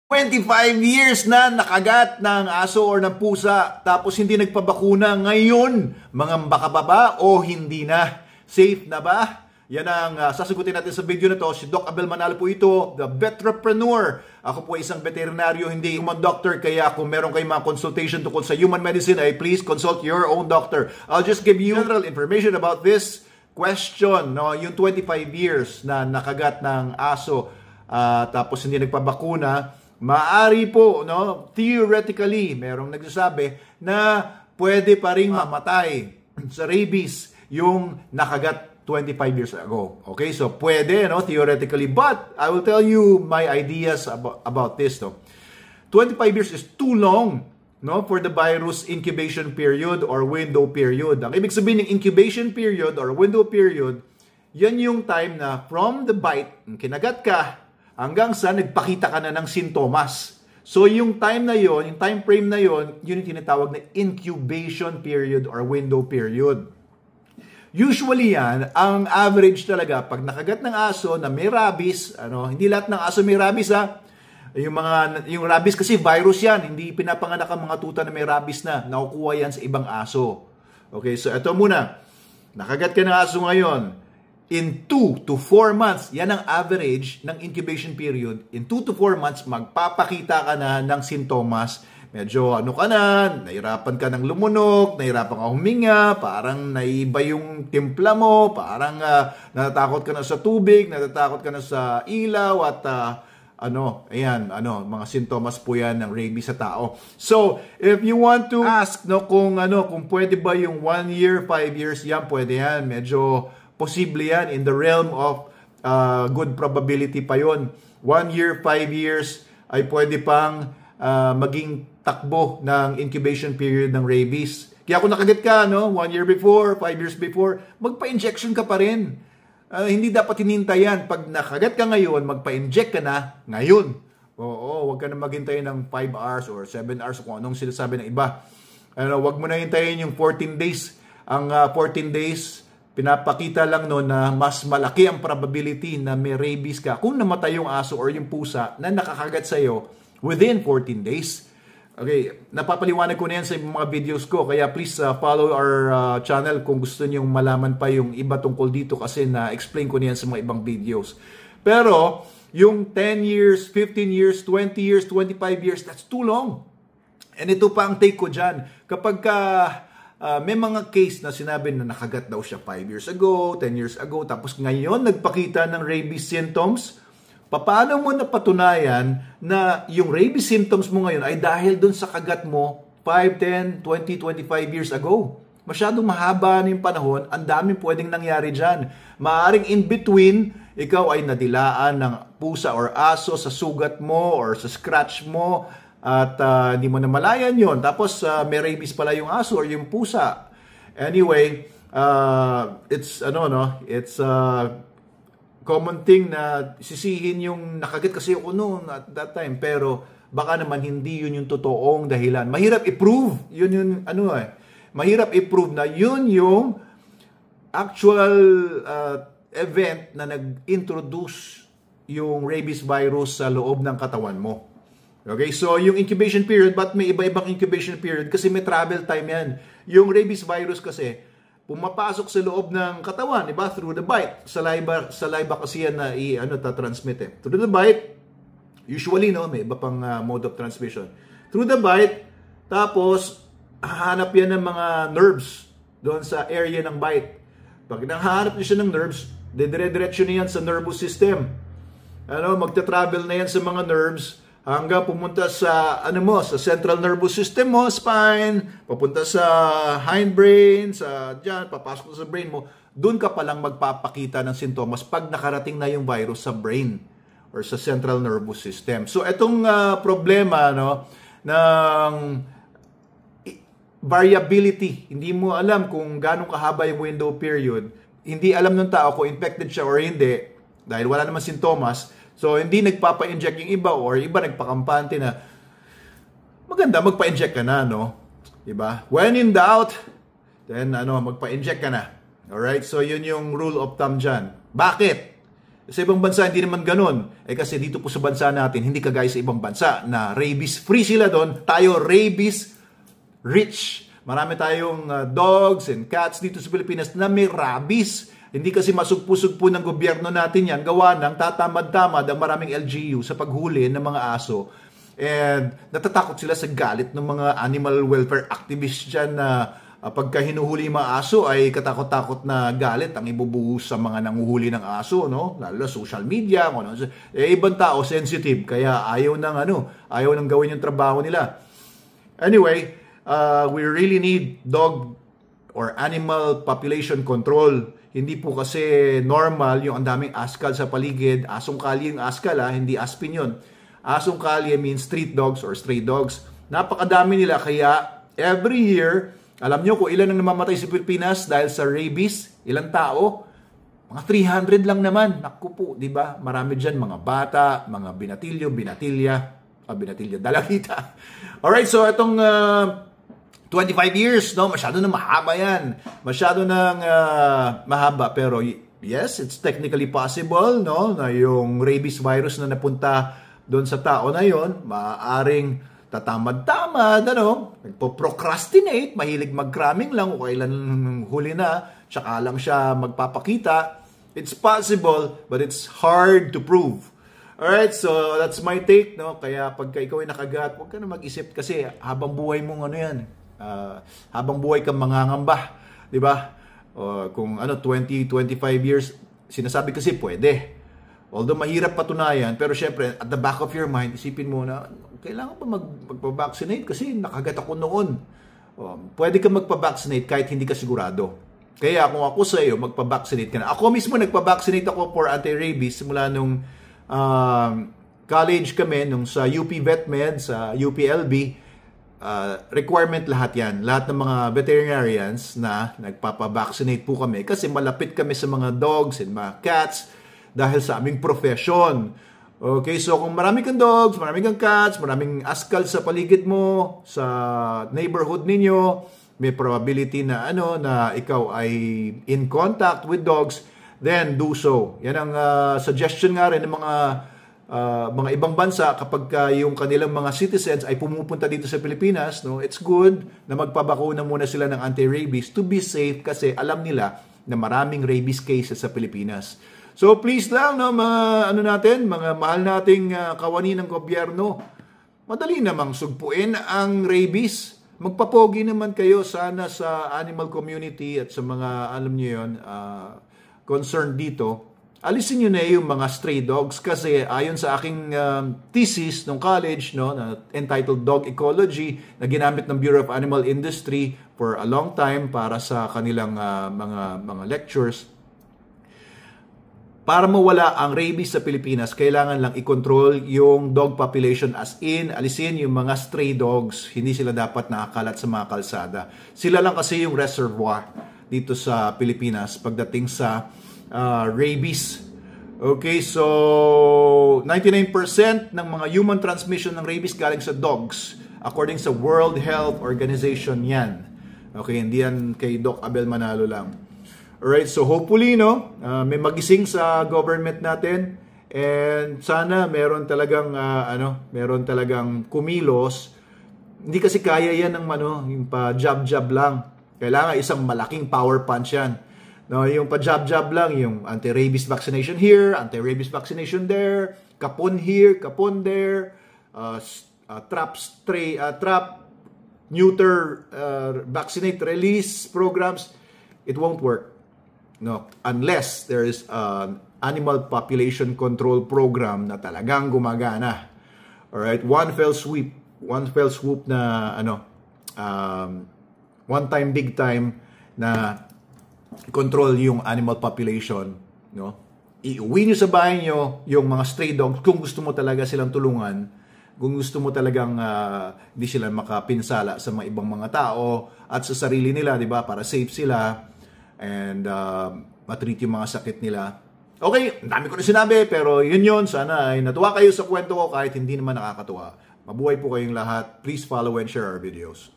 25 years na nakagat ng aso or ng pusa tapos hindi nagpabakuna ngayon, mangamba ka pa ba o hindi na? Safe na ba? Yan ang sasagutin natin sa video na to. Si Doc Abel Manalo po ito, the veterepreneur. Ako po ay isang veterinaryo, hindi human doctor. Kaya kung meron kayong mga consultation tungkol sa human medicine, ay please consult your own doctor. I'll just give you general information about this question. No? Yung 25 years na nakagat ng aso tapos hindi nagpabakuna, maaari po, no, theoretically, merong nagsasabi na pwede pa rin mamatay sa rabies yung nakagat 25 years ago. Okay, so pwede, no, theoretically, but I will tell you my ideas about this. No? 25 years is too long, no, for the virus incubation period or window period. Ang ibig sabihin ng incubation period or window period, yan yung time na from the bite, kinagat ka, hanggang sa nagpakita ka na ng sintomas. So yung time na yon, yung time frame na yon, yun yung tinatawag na incubation period or window period. Usually yan, ang average talaga, pag nakagat ng aso na may rabies, hindi lahat ng aso may rabies ha. Yung rabies kasi virus yan, hindi pinapanganak ang mga tuta na may rabies na, nakukuha yan sa ibang aso. Okay, so ito muna, nakagat ka ng aso ngayon, in 2 to 4 months, yan ang average ng incubation period. In 2 to 4 months, magpapakita ka na ng sintomas. Medyo nahirapan ka ng lumunok, nahirapan ka huminga, parang naiba yung timpla mo, parang natatakot ka na sa tubig, natatakot ka na sa ilaw, at mga sintomas po yan ng rabies sa tao. So, if you want to ask, kung pwede ba yung 1 year, 5 years, yan, pwede yan. Medyo posible yan, in the realm of good probability pa yon. 1 year, 5 years ay pwede pang maging takbo ng incubation period ng rabies. Kaya kung nakagat ka, 1 year before, 5 years before, magpa-injection ka pa rin. Hindi dapat hinintay yan. Pag nakagat ka ngayon, magpa-inject ka na ngayon. Oo, wag ka na maghintay ng 5 hours or 7 hours kung anong sinasabi ng iba. Wag mo na hintayin yung 14 days. Ang 14 days, pinapakita lang na mas malaki ang probability na may rabies ka kung namatay yung aso or yung pusa na nakakagat sa'yo within 14 days. Okay, napapaliwanag ko na yan sa mga videos ko, kaya please follow our channel kung gusto nyo malaman pa yung iba tungkol dito kasi na-explain ko na yan sa mga ibang videos. Pero, yung 10 years, 15 years, 20 years, 25 years, that's too long. And ito pa ang take ko dyan. Kapag may mga case na sinabi na nakagat daw siya 5 years ago, 10 years ago, tapos ngayon nagpakita ng rabies symptoms, paano mo napatunayan na yung rabies symptoms mo ngayon ay dahil dun sa kagat mo 5, 10, 20, 25 years ago? Masyadong mahaba na yung panahon, ang daming pwedeng nangyari dyan. Maaring in between, ikaw ay nadilaan ng pusa or aso sa sugat mo or sa scratch mo, at hindi mo na malayan yon. Tapos may rabies pala yung aso or yung pusa. Anyway, it's common thing na sisihin yung nakagat kasi ako noon at that time, pero baka naman hindi yun yung totoong dahilan. Mahirap i-prove. Mahirap i-prove na yun yung actual event na nag-introduce yung rabies virus sa loob ng katawan mo. Okay, so yung incubation period, but may iba-ibang incubation period kasi may travel time yan. Yung rabies virus kasi, pumapasok sa loob ng katawan, diba? Through the bite. Saliva kasi yan na transmit eh. Through the bite, usually, may iba pang mode of transmission. Through the bite, tapos, hahanap yan ng mga nerves doon sa area ng bite. Pag nahanap niya siya ng nerves, dire-diretso na yan sa nervous system. Magta-travel na yan sa mga nerves, hanggang pumunta sa sa central nervous system mo, spine, papunta sa hindbrain, papasok sa brain mo. Doon ka palang magpapakita ng sintomas pag nakarating na yung virus sa brain or sa central nervous system. So itong problema ng variability, hindi mo alam kung gaano kahaba yung window period, hindi alam ng tao kung infected siya or hindi dahil wala naman sintomas. So, hindi nagpapa-inject yung iba or iba nagpakampante na maganda, magpa-inject ka na, Diba? When in doubt, then magpa-inject ka na. Alright? So, yun yung rule of thumb dyan. Bakit? Sa ibang bansa, hindi naman ganun. Kasi dito po sa bansa natin, hindi kagaya sa ibang bansa na rabies-free sila doon. Tayo, rabies-rich. Marami tayong dogs and cats dito sa Pilipinas na may rabies. Hindi kasi masugpo-sugpo ng gobyerno natin yan. Gawa ng tatamad-tamad ang maraming LGU sa paghuli ng mga aso. And natatakot sila sa galit ng mga animal welfare activists dyan na pagka hinuhuli yung mga aso ay katakot-takot na galit ang ibubuhos sa mga nanguhuli ng aso, no? Lalo na social media, ano. Ibang tao sensitive kaya ayaw nang gawin yung trabaho nila. Anyway, we really need dog or animal population control. Hindi po kasi normal yung ang daming askal sa paligid. Asong kalye yung askal, hindi aspin yun. Asong kalye means street dogs or stray dogs. Napakadami nila kaya every year, alam nyo kung ilan ang namamatay sa Pilipinas dahil sa rabies? Ilang tao? Mga 300 lang naman. Naku po, di ba? Marami dyan, mga bata, mga binatilya, dalagita. Alright, so itong 25 years, no? Masyado na mahaba yan. Masyado nang mahaba. Pero yes, it's technically possible, no? Na yung rabies virus na napunta doon sa tao na yon, maaaring tatamad-tamad, nagpo-procrastinate, mahilig mag-cramming lang o kailan huli na, tsaka lang siya magpapakita. It's possible, but it's hard to prove. Alright, so that's my take, no? Kaya pagka ikaw ay nakagat, huwag ka na mag-isip kasi habang buhay mong habang buhay kang mangangamba, di ba? Kung 20, 25 years, sinasabi kasi pwede. Although mahirap patunayan, pero syempre, at the back of your mind, isipin mo na, kailangan pa magpa-vaccinate kasi nakagat ako noon. Pwede ka magpa-vaccinate kahit hindi ka sigurado. Kaya kung ako sa iyo, magpa-vaccinate ka na. Ako mismo nagpa-vaccinate ako for anti-rabies simula nung college kami, nung sa UP VetMed, sa UPLB, requirement lahat yan. Lahat ng mga veterinarians na nagpapa-vaccinate po kami kasi malapit kami sa mga dogs and mga cats dahil sa aming profession. Okay, so kung marami kang dogs, marami kang cats, maraming askal sa paligid mo, sa neighborhood ninyo, may probability na na ikaw ay in contact with dogs, then do so. Yan ang suggestion nga rin ng mga ibang bansa kapag yung kanilang mga citizens ay pumupunta dito sa Pilipinas, no? It's good na magpabakuna muna sila ng anti-rabies to be safe kasi alam nila na maraming rabies cases sa Pilipinas. So please lang, no, mga mahal nating kawani ng gobyerno, madali namang sugpuin ang rabies. Magpapogi naman kayo sana sa animal community at sa mga, alam niyo yun, concerned dito. Alisin nyo na yung mga stray dogs kasi ayon sa aking thesis nung college, no, na entitled Dog Ecology, na ginamit ng Bureau of Animal Industry for a long time para sa kanilang mga lectures. Para mawala ang rabies sa Pilipinas, kailangan lang i-control yung dog population as in, alisin yung mga stray dogs. Hindi sila dapat nakakalat sa mga kalsada. Sila lang kasi yung reservoir dito sa Pilipinas pagdating sa rabies. Okay, so 99% ng mga human transmission ng rabies galing sa dogs according sa World Health Organization yan. Okay, hindi yan kay Doc Abel Manalo lang. Alright, so hopefully, may magising sa government natin and sana meron talagang kumilos. Hindi kasi kaya yan ng yung pa-jab-jab lang. Kailangan isang malaking power punch yan. No, yung pa-jab-jab lang, yung anti-rabies vaccination here, anti-rabies vaccination there, kapon here, kapon there, trap, neuter, vaccinate, release programs. It won't work. No, unless there is an animal population control program na talagang gumagana. All right, one fell swoop na one time big time na control yung animal population, no? Iuwi niyo sa bahay niyo yung mga stray dogs kung gusto mo talaga silang tulungan. Kung gusto mo talagang hindi sila makapinsala sa mga ibang mga tao at sa sarili nila, 'di ba? Para safe sila. And matreat yung mga sakit nila. Okay, ang dami ko na sinabi, pero yun. Sana ay natuwa kayo sa kwento ko kahit hindi naman nakakatuwa. Mabuhay po kayong lahat. Please follow and share our videos.